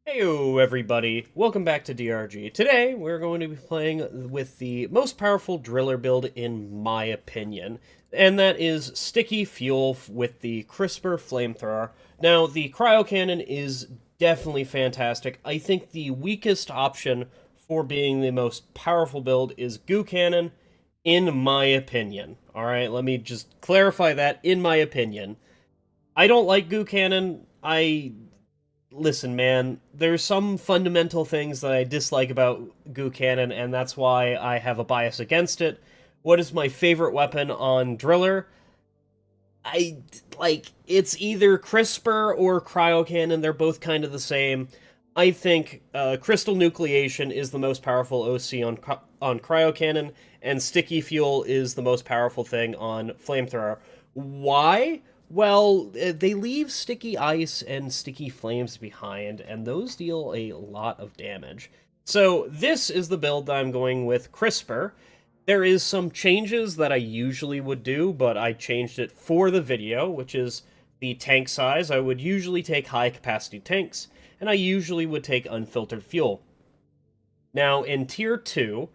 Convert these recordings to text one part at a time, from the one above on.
Heyo everybody, welcome back to DRG. Today we're going to be playing with the most powerful driller build in my opinion, and that is Sticky Fuel with the Crisper Flamethrower. Now the Cryo Cannon is definitely fantastic. I think the weakest option for being the most powerful build is Goo Cannon, in my opinion. Alright, let me just clarify that, in my opinion. I don't like Goo Cannon. Listen, man, there's some fundamental things that I dislike about Goo Cannon, and that's why I have a bias against it. What is my favorite weapon on Driller? It's either Crisper or Cryo Cannon. They're both kind of the same. I think Crystal Nucleation is the most powerful OC on Cryo Cannon, and Sticky Fuel is the most powerful thing on Flamethrower. Why? Well, they leave sticky ice and sticky flames behind, and those deal a lot of damage. So this is the build that I'm going with Crisper. There is some changes that I usually would do, but I changed it for the video, which is the tank size. I would usually take high-capacity tanks, and I usually would take unfiltered fuel. Now, in Tier 2,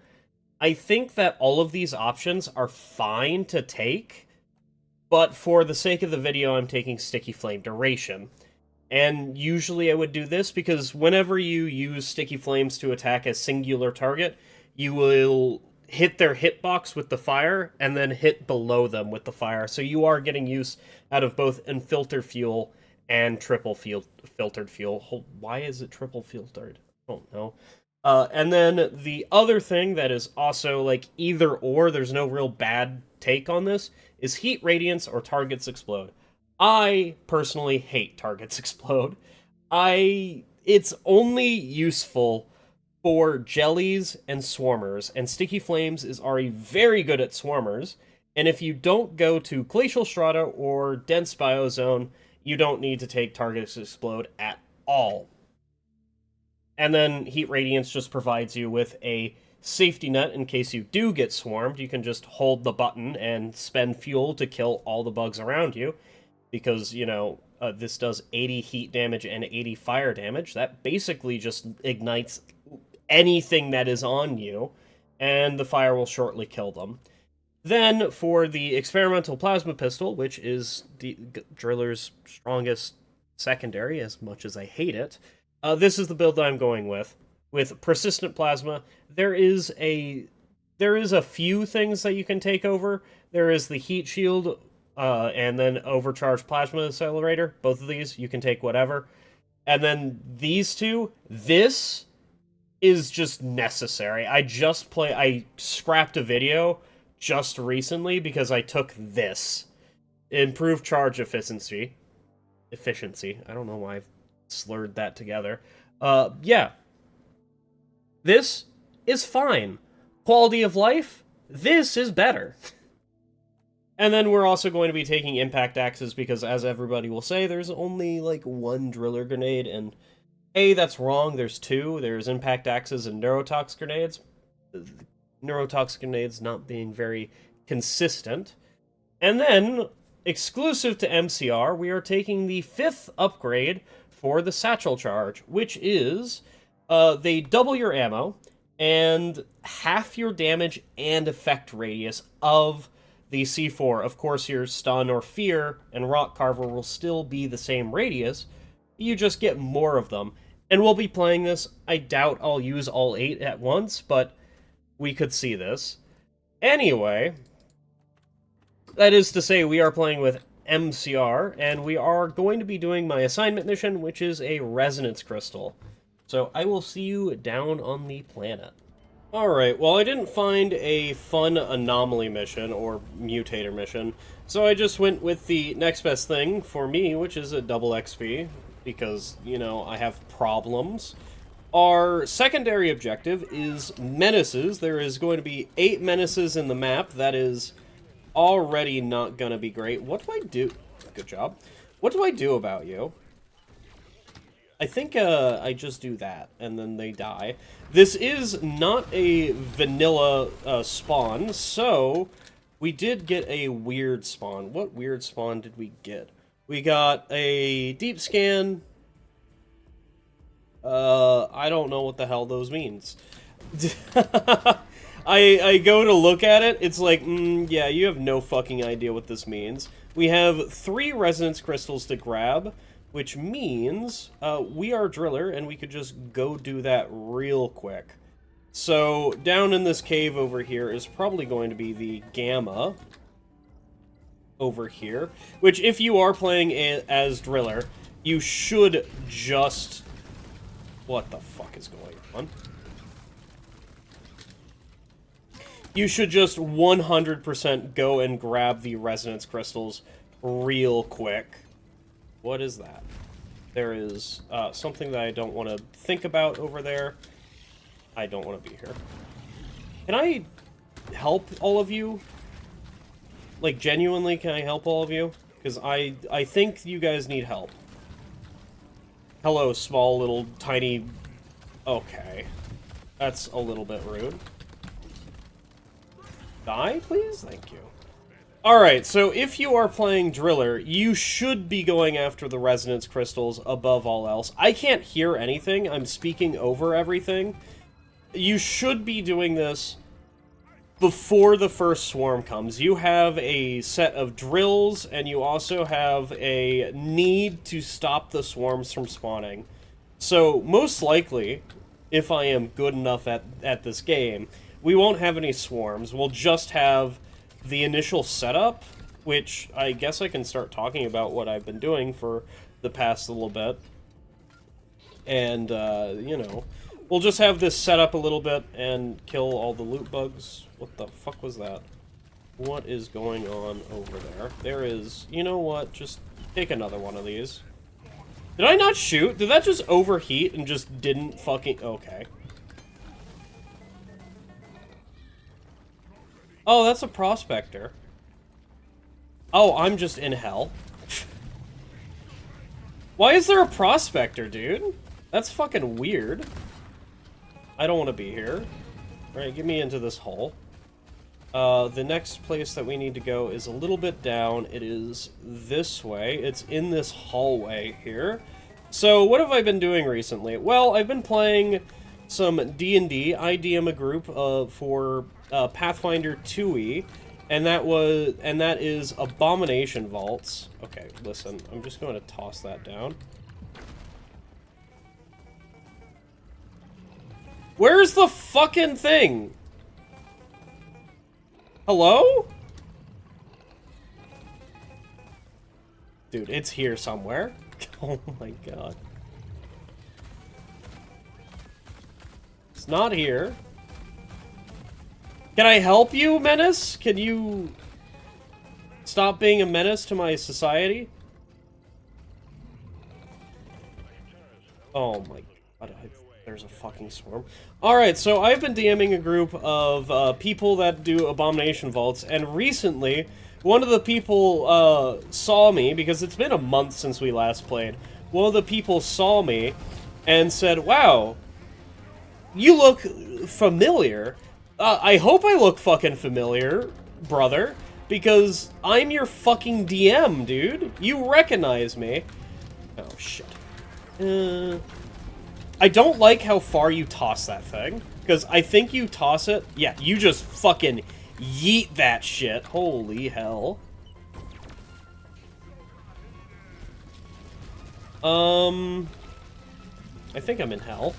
I think that all of these options are fine to take, but for the sake of the video, I'm taking Sticky Flame Duration. And usually I would do this because whenever you use Sticky Flames to attack a singular target, you will hit their hitbox with the fire and then hit below them with the fire. So you are getting use out of both unfiltered fuel and filtered fuel. Why is it triple filtered? I don't know. And then the other thing that is also like either or, there's no real bad take on this, is Heat Radiance or Targets Explode. I personally hate Targets Explode. It's only useful for jellies and swarmers, and Sticky Flames is already very good at swarmers, and if you don't go to Glacial Strata or Dense Biozone, you don't need to take Targets Explode at all. And then Heat Radiance just provides you with a safety net in case you do get swarmed. You can just hold the button and spend fuel to kill all the bugs around you. Because, this does 80 heat damage and 80 fire damage. That basically just ignites anything that is on you, and the fire will shortly kill them. Then, for the Experimental Plasma Pistol, which is the Driller's strongest secondary, as much as I hate it, this is the build that I'm going with. With Persistent Plasma, there is a few things that you can take over. There is the Heat Shield, and then Overcharged Plasma Accelerator. Both of these, you can take whatever. And then these two, this is just necessary. I scrapped a video just recently because I took this. Improved Charge Efficiency. I don't know why I've slurred that together. Yeah. This is fine. Quality of life, this is better. And then we're also going to be taking impact axes because, as everybody will say, there's only like one driller grenade, and that's wrong. There's two. There's impact axes and neurotox grenades. Neurotox grenades not being very consistent. And then, exclusive to MCR, we are taking the 5th upgrade for the Satchel Charge, which is they double your ammo and half your damage and effect radius of the C4. Of course, your Stun or Fear and Rock Carver will still be the same radius. You just get more of them. And we'll be playing this. I doubt I'll use all 8 at once, but we could see this. Anyway, that is to say, we are playing with MCR, and we are going to be doing my assignment mission, which is a Resonance Crystal. So I will see you down on the planet. Alright, well I didn't find a fun anomaly mission, or mutator mission, so I just went with the next best thing for me, which is a double XP, because, I have problems. Our secondary objective is menaces. There is going to be 8 menaces in the map. That is already not gonna be great. What do I do? Good job. What do I do about you? I think I just do that, and then they die. This is not a vanilla spawn, so we did get a weird spawn. What weird spawn did we get? We got a deep scan, I don't know what the hell those means. I go to look at it, it's like, yeah, you have no fucking idea what this means. We have 3 resonance crystals to grab, which means we are Driller, and we could just go do that real quick. So, down in this cave over here is probably going to be the Gamma over here, which if you are playing as Driller, you should just... What the fuck is going on? You should just 100% go and grab the resonance crystals real quick. What is that? There is something that I don't want to think about over there. I don't want to be here. Can I help all of you? Like, genuinely, can I help all of you? Because I think you guys need help. Hello, small, little, tiny... Okay. That's a little bit rude. Die, please? Thank you. Alright, so if you are playing Driller, you should be going after the resonance crystals above all else. I can't hear anything. I'm speaking over everything. You should be doing this before the first swarm comes. You have a set of drills, and you also have a need to stop the swarms from spawning. So, most likely, if I am good enough at this game, we won't have any swarms. We'll just have the initial setup, which I guess I can start talking about what I've been doing for the past little bit. And, you know, we'll just have this set up a little bit and kill all the loot bugs. What the fuck was that? What is going on over there? There is... You know what? Just take another one of these. Did I not shoot? Did that just overheat and just didn't fucking... Okay. Oh, that's a prospector. Oh, I'm just in hell. Why is there a prospector, dude? That's fucking weird. I don't want to be here. Alright, get me into this hole. The next place that we need to go is a little bit down. It is this way. It's in this hallway here. So, what have I been doing recently? Well, I've been playing some D&D. I DM a group for Pathfinder 2e, and that is Abomination Vaults. Okay, listen, I'm just going to toss that down. Where's the fucking thing? Hello? Dude, it's here somewhere. Oh my god. It's not here. Can I help you, Menace? Can you stop being a menace to my society? Oh my god, there's a fucking swarm. Alright, so I've been DMing a group of people that do Abomination Vaults, and recently, one of the people saw me, because it's been a month since we last played. One of the people saw me and said, wow, you look familiar. I hope I look fucking familiar, brother, because I'm your fucking DM, dude. You recognize me. Oh, shit. I don't like how far you toss that thing, because I think you toss it... Yeah, you just fucking yeet that shit. Holy hell. I think I'm in hell.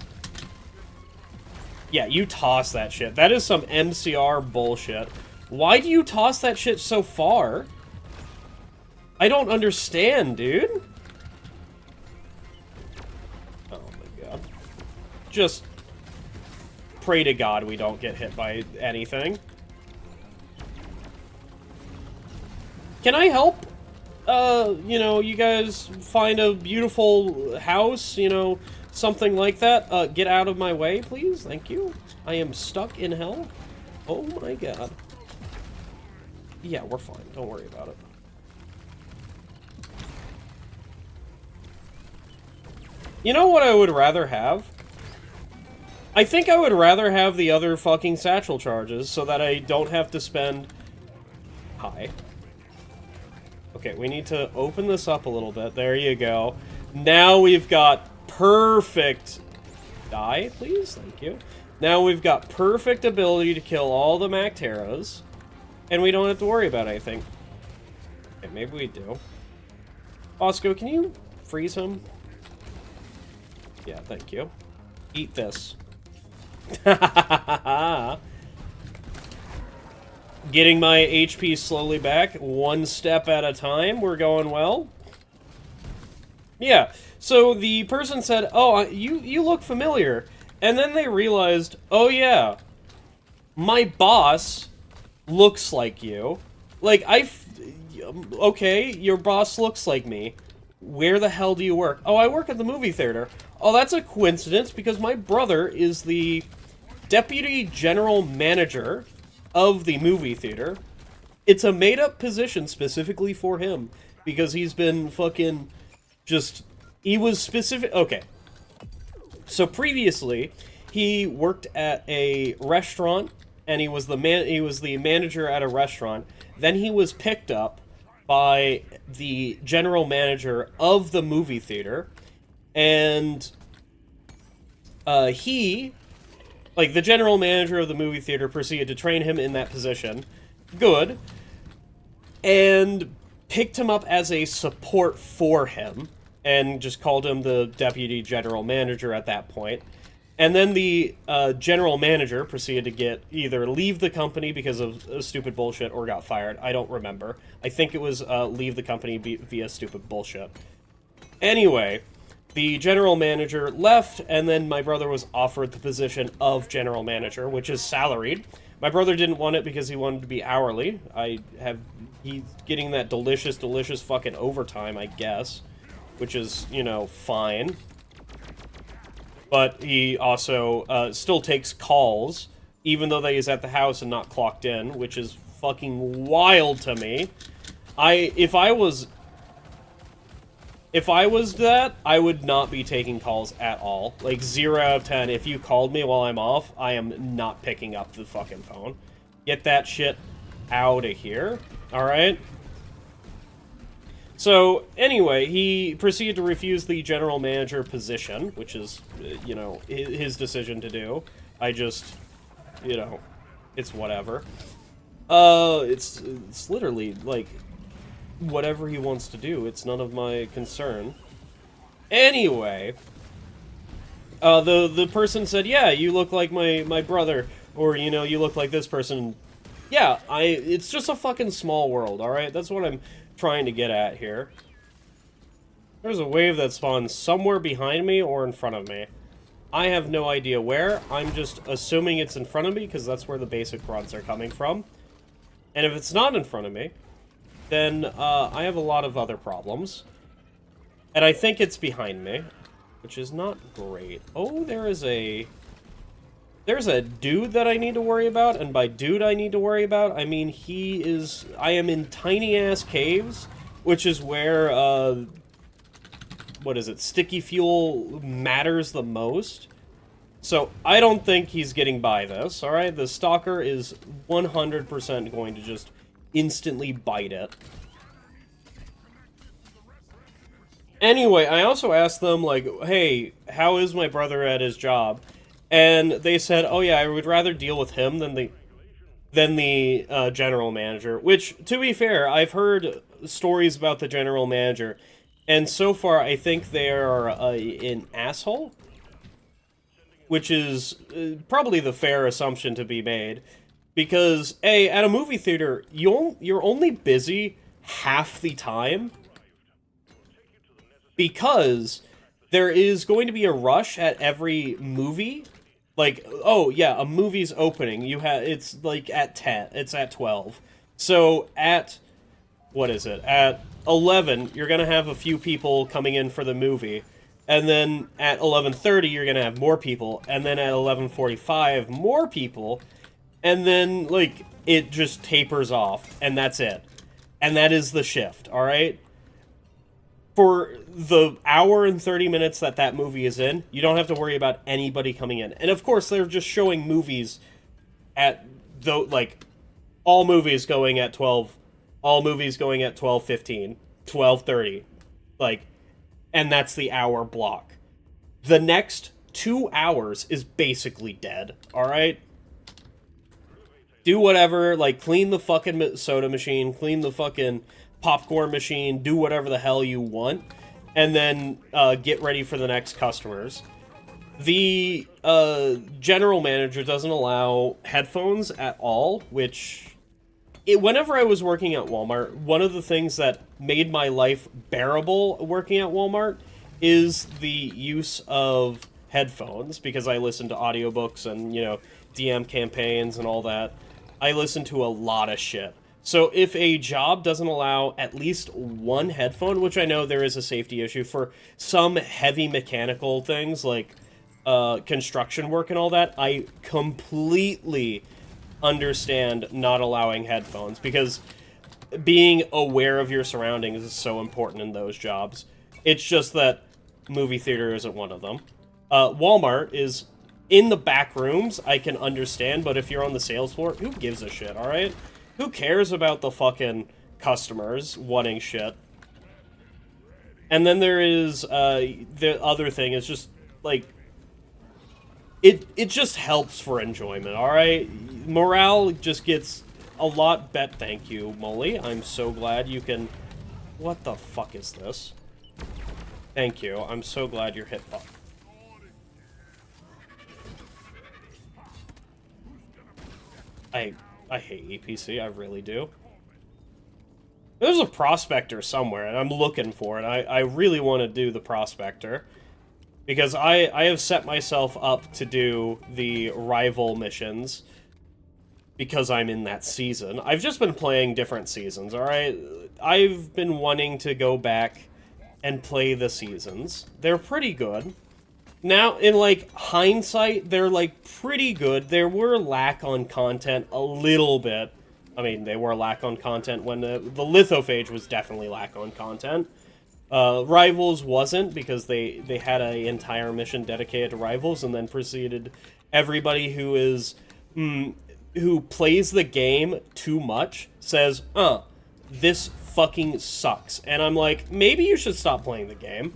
Yeah, you toss that shit. That is some MCR bullshit. Why do you toss that shit so far? I don't understand, dude. Oh my god. Just pray to God we don't get hit by anything. Can I help? You know, you guys find a beautiful house, you know, something like that. Get out of my way, please. Thank you. I am stuck in hell. Oh my god. Yeah, we're fine. Don't worry about it. You know what I would rather have? I think I would rather have the other fucking satchel charges so that I don't have to spend... Hi. Okay, we need to open this up a little bit. There you go. Now we've got perfect Die, please? Thank you. Now we've got perfect ability to kill all the Macteros, and we don't have to worry about anything. Okay, maybe we do. Bosco, can you freeze him? Yeah, thank you. Eat this. Getting my HP slowly back, one step at a time. We're going well. Yeah, so the person said, oh, you look familiar. And then they realized, oh yeah, my boss looks like you. Like, okay, your boss looks like me. Where the hell do you work? Oh, I work at the movie theater. Oh, that's a coincidence, because my brother is the deputy general manager of the movie theater. It's a made-up position specifically for him, because he's been fucking just... He was specific... Okay. So previously, he worked at a restaurant, and he was the manager at a restaurant. Then he was picked up by the general manager of the movie theater, and the general manager of the movie theater proceeded to train him in that position. Good. And picked him up as a support for him, and just called him the deputy general manager at that point. And then the general manager proceeded to either leave the company because of stupid bullshit or got fired. I don't remember. I think it was leave the company via stupid bullshit. Anyway, the general manager left, and then my brother was offered the position of general manager, which is salaried. My brother didn't want it because he wanted to be hourly. He's getting that delicious, delicious fucking overtime, I guess. Which is, you know, fine. But he also still takes calls, even though that he's at the house and not clocked in, which is fucking wild to me. If I was that, I would not be taking calls at all. Like, 0 out of 10, if you called me while I'm off, I am not picking up the fucking phone. Get that shit out of here, alright? So, anyway, he proceeded to refuse the general manager position, which is, you know, his decision to do. I just, you know, it's whatever. It's literally, like, whatever he wants to do. It's none of my concern. Anyway, the person said, yeah, you look like my brother, or, you know, you look like this person. Yeah, it's just a fucking small world, alright? That's what I'm trying to get at here. There's a wave that spawns somewhere behind me or in front of me. I have no idea where. I'm just assuming it's in front of me because that's where the basic runs are coming from. And if it's not in front of me, then I have a lot of other problems. And I think it's behind me, which is not great. Oh, there's a dude that I need to worry about, and by dude I need to worry about, I mean I am in tiny-ass caves, which is where, what is it, sticky fuel matters the most. So, I don't think he's getting by this, alright? The stalker is 100% going to just instantly bite it. Anyway, I also asked them, like, hey, how is my brother at his job? And they said, oh yeah, I would rather deal with him than the general manager. Which, to be fair, I've heard stories about the general manager, and so far I think they are an asshole. Which is probably the fair assumption to be made. Because, A, at a movie theater, you're only busy half the time. Because there is going to be a rush at every movie. Like, oh, yeah, a movie's opening. It's, like, at 10. It's at 12. So, what is it? At 11, you're gonna have a few people coming in for the movie. And then at 11:30, you're gonna have more people. And then at 11:45, more people. And then, like, it just tapers off. And that's it. And that is the shift, alright? For the hour and 30 minutes that movie is in, you don't have to worry about anybody coming in. And of course, they're just showing movies at, like, all movies going at 12, all movies going at 12:15, 12:30, like, and that's the hour block. The next 2 hours is basically dead, alright? Do whatever, like, clean the fucking soda machine, clean the fucking popcorn machine, do whatever the hell you want, and then get ready for the next customers. The general manager doesn't allow headphones at all, which... whenever I was working at Walmart, one of the things that made my life bearable working at Walmart is the use of headphones, because I listen to audiobooks and, you know, DM campaigns and all that. I listen to a lot of shit. So if a job doesn't allow at least one headphone, which I know there is a safety issue for some heavy mechanical things like construction work and all that, I completely understand not allowing headphones, because being aware of your surroundings is so important in those jobs. It's just that movie theater isn't one of them. Walmart is in the back rooms, I can understand, but if you're on the sales floor, who gives a shit, alright? Who cares about the fucking customers wanting shit? And then there is, the other thing is just, like, it just helps for enjoyment, alright? Morale just gets a lot better. Thank you, Molly. I'm so glad you can... What the fuck is this? Thank you. I'm so glad you're hit. I hate EPC, I really do. There's a prospector somewhere, and I'm looking for it. I really want to do the prospector. Because I have set myself up to do the rival missions. Because I'm in that season. I've just been playing different seasons, alright? I've been wanting to go back and play the seasons. They're pretty good. Now, in, like, hindsight, they're, like, pretty good. There were lack on content a little bit. I mean, they were lack on content when the Lithophage was definitely lack on content. Rivals wasn't, because they had an entire mission dedicated to Rivals, and then proceeded everybody who is, who plays the game too much says, this fucking sucks. And I'm like, maybe you should stop playing the game.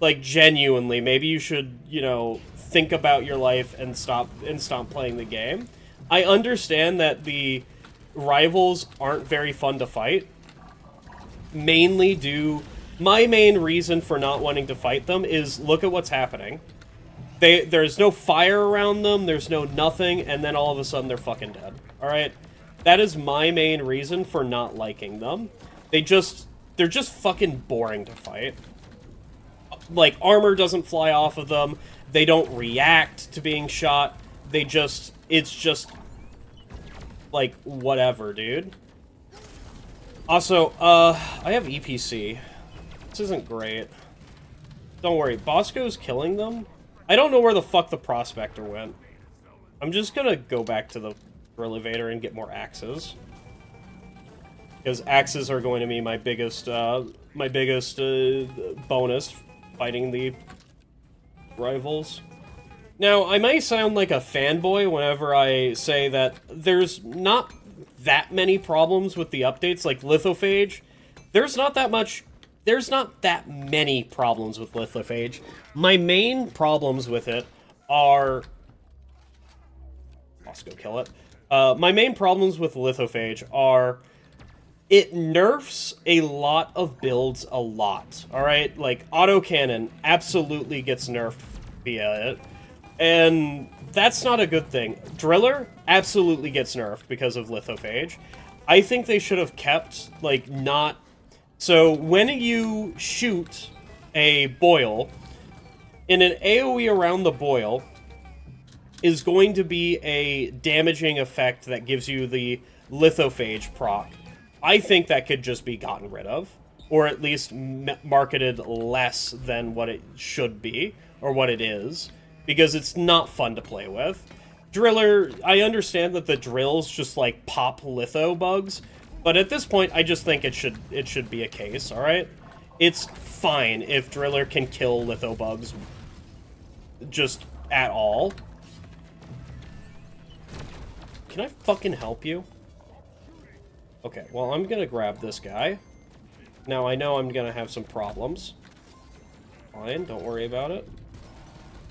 Like, genuinely, maybe you should, you know, think about your life and stop playing the game. I understand that the rivals aren't very fun to fight. Mainly due... My main reason for not wanting to fight them is, look at what's happening. There's no fire around them, there's no nothing, and then all of a sudden they're fucking dead. Alright? That is my main reason for not liking them. They're just fucking boring to fight. Like, armor doesn't fly off of them, they don't react to being shot, it's just, like, whatever, dude. Also, I have EPC. This isn't great. Don't worry, Bosco's killing them? I don't know where the fuck the prospector went. I'm just gonna go back to the elevator and get more axes. Because axes are going to be my biggest bonus fighting the rivals. Now, I may sound like a fanboy whenever I say that there's not that many problems with the updates, like Lithophage. There's not that many problems with Lithophage. My main problems with it are... Let's go kill it. My main problems with Lithophage are... It nerfs a lot of builds a lot, alright? Like, autocannon absolutely gets nerfed via it, and that's not a good thing. Driller absolutely gets nerfed because of Lithophage. I think they should have kept, like, not... So, when you shoot a boil, in an AoE around the boil is going to be a damaging effect that gives you the Lithophage proc. I think that could just be gotten rid of, or at least marketed less than what it should be, or what it is, because it's not fun to play with. Driller, I understand that the drills just, like, pop litho bugs, but at this point, I just think it should be a case, alright? It's fine if Driller can kill litho bugs just at all. Can I fucking help you? Okay, well, I'm gonna grab this guy. Now, I know I'm gonna have some problems. Fine, don't worry about it.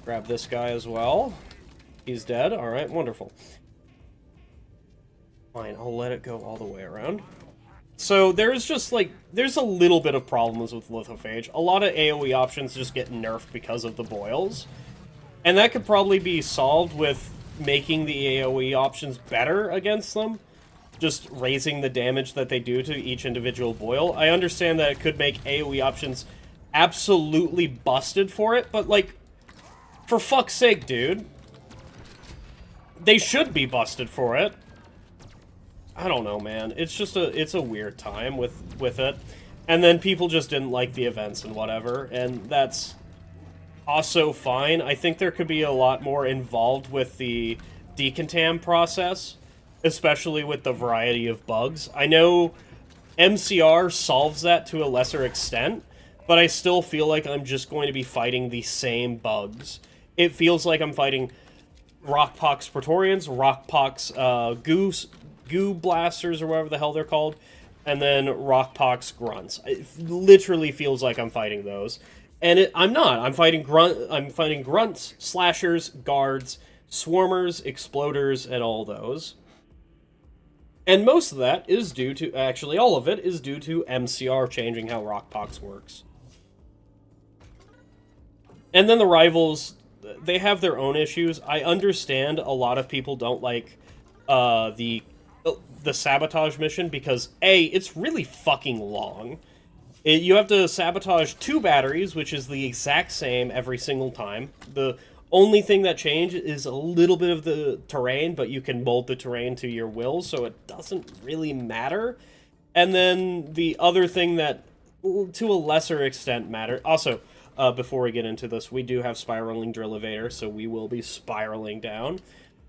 Grab this guy as well. He's dead. Alright, wonderful. Fine, I'll let it go all the way around. So there's just, like, there's a little bit of problems with Lithophage. A lot of AoE options just get nerfed because of the boils. And that could probably be solved with making the AoE options better against them. Just raising the damage that they do to each individual boil. I understand that it could make AoE options absolutely busted for it, but, like, for fuck's sake, dude. They should be busted for it. I don't know, man. It's just it's a weird time with it. And then people just didn't like the events and whatever, and that's also fine. I think there could be a lot more involved with the decontam process, especially with the variety of bugs. I know MCR solves that to a lesser extent, but I still feel like I'm just going to be fighting the same bugs. It feels like I'm fighting Rockpox Praetorians, Rockpox Goo Blasters, or whatever the hell they're called, and then Rockpox Grunts. It literally feels like I'm fighting those. And I'm not. I'm fighting Grunts, Slashers, Guards, Swarmers, Exploders, and all those. And most of that is due to, actually all of it is due to MCR changing how Rockpox works. And then the rivals, they have their own issues. I understand a lot of people don't like the sabotage mission because, A, it's really fucking long. You have to sabotage 2 batteries, which is the exact same every single time. The only thing that changed is a little bit of the terrain, but you can mold the terrain to your will, so it doesn't really matter. And then the other thing that, to a lesser extent, matter... Also, before we get into this, we do have Spiraling Drillivator, so we will be spiraling down.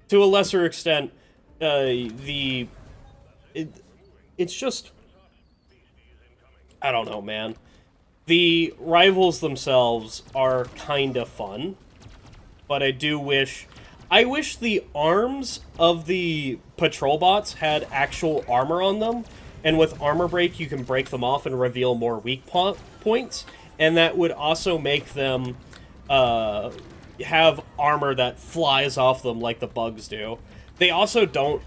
To a lesser extent, it's just... I don't know, man. The rivals themselves are kind of fun, but I do wish... I wish the arms of the patrol bots had actual armor on them, and with Armor Break you can break them off and reveal more weak points, and that would also make them have armor that flies off them like the bugs do. They also don't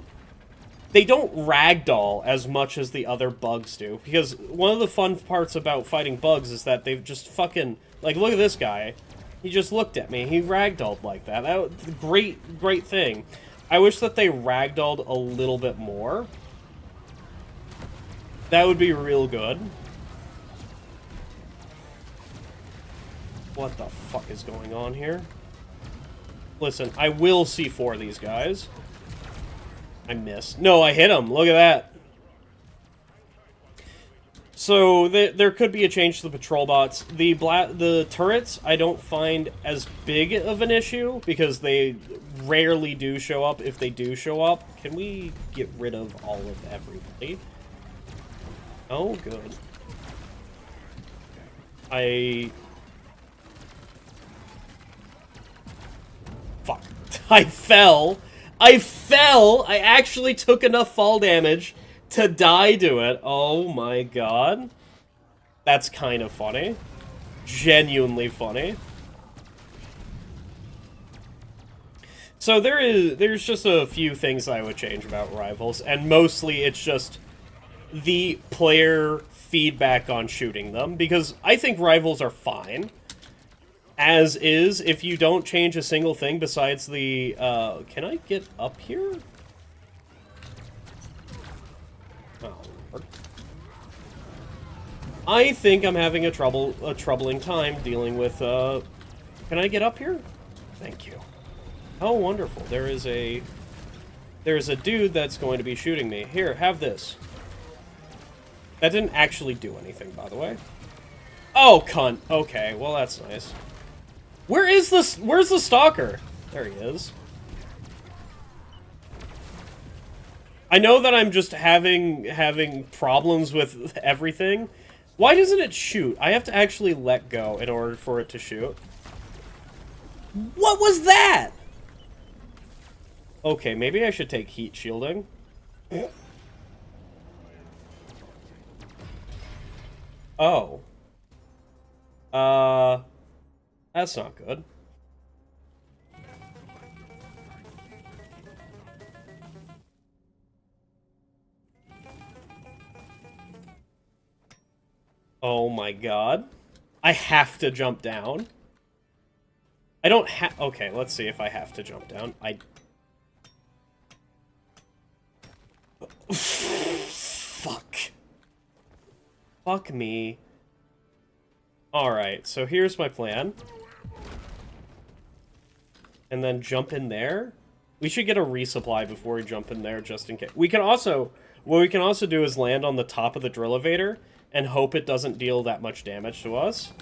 ragdoll as much as the other bugs do, because one of the fun parts about fighting bugs is that they've just fucking... Like, look at this guy. He just looked at me. He ragdolled like that. That was a great thing. I wish that they ragdolled a little bit more. That would be real good. What the fuck is going on here? Listen, I will C4 these guys. I missed. No, I hit him. Look at that. So there could be a change to the patrol bots. The turrets I don't find as big of an issue because they rarely do show up. If they do show up, can we get rid of all of everybody? Oh, good. Fuck. I fell. I actually took enough fall damage to die to it. Oh my god. That's kind of funny. Genuinely funny. So there's just a few things I would change about Rivals, and mostly it's just the player feedback on shooting them, because I think Rivals are fine. As is, if you don't change a single thing besides the, can I get up here? Oh, Lord. I think I'm having a troubling time dealing with, can I get up here? Thank you. Oh, wonderful. There's a dude that's going to be shooting me. Here, have this. That didn't actually do anything, by the way. Oh, cunt. Okay, well, that's nice. Where's the stalker? There he is. I know that I'm just having problems with everything. Why doesn't it shoot? I have to actually let go in order for it to shoot. What was that? Okay, maybe I should take heat shielding. Oh. That's not good. Oh my god. I have to jump down. I don't have... Okay, let's see if I have to jump down. Fuck. Fuck me. Alright, so here's my plan. And then jump in there. We should get a resupply before we jump in there, just in case. We can also... What we can also do is land on the top of the drill elevator and hope it doesn't deal that much damage to us.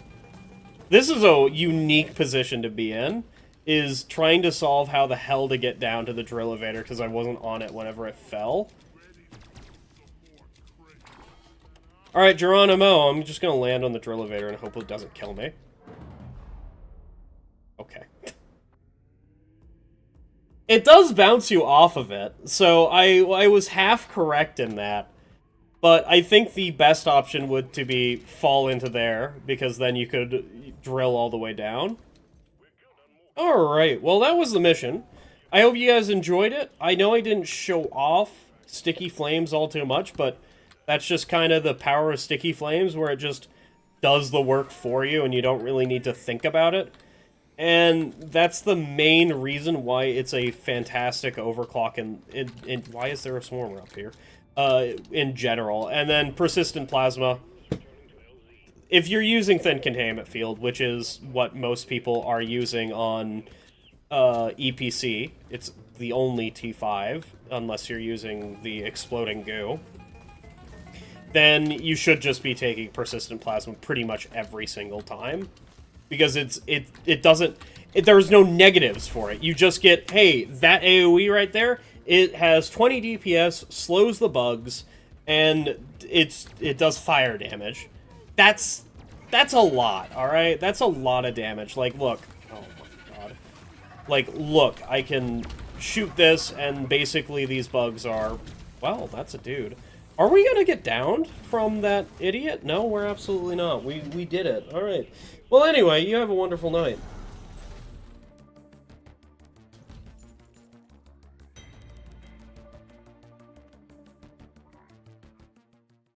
This is a unique position to be in, is trying to solve how the hell to get down to the drill elevator, because I wasn't on it whenever it fell. Alright, Geronimo, I'm just gonna land on the drill elevator and hope it doesn't kill me. Okay. It does bounce you off of it, so I was half correct in that. But I think the best option would to be fall into there, because then you could drill all the way down. Alright, well that was the mission. I hope you guys enjoyed it. I know I didn't show off Sticky Flames all too much, but that's just kind of the power of Sticky Flames, where it just does the work for you and you don't really need to think about it. And that's the main reason why it's a fantastic overclock, and why is there a swarmer up here? In general. And then Persistent Plasma. If you're using Thin Containment Field, which is what most people are using on EPC, it's the only T5, unless you're using the Exploding Goo, then you should just be taking Persistent Plasma pretty much every single time. Because it doesn't... there's no negatives for it. You just get, hey, that AoE right there, it has 20 DPS, slows the bugs, and it does fire damage. That's a lot, alright? That's a lot of damage. Like, look. Oh my god. Like, look, I can shoot this, and basically these bugs are... Well, that's a dude. Are we gonna get downed from that idiot? No, we're absolutely not. We did it. Alright. Well, anyway, you have a wonderful night.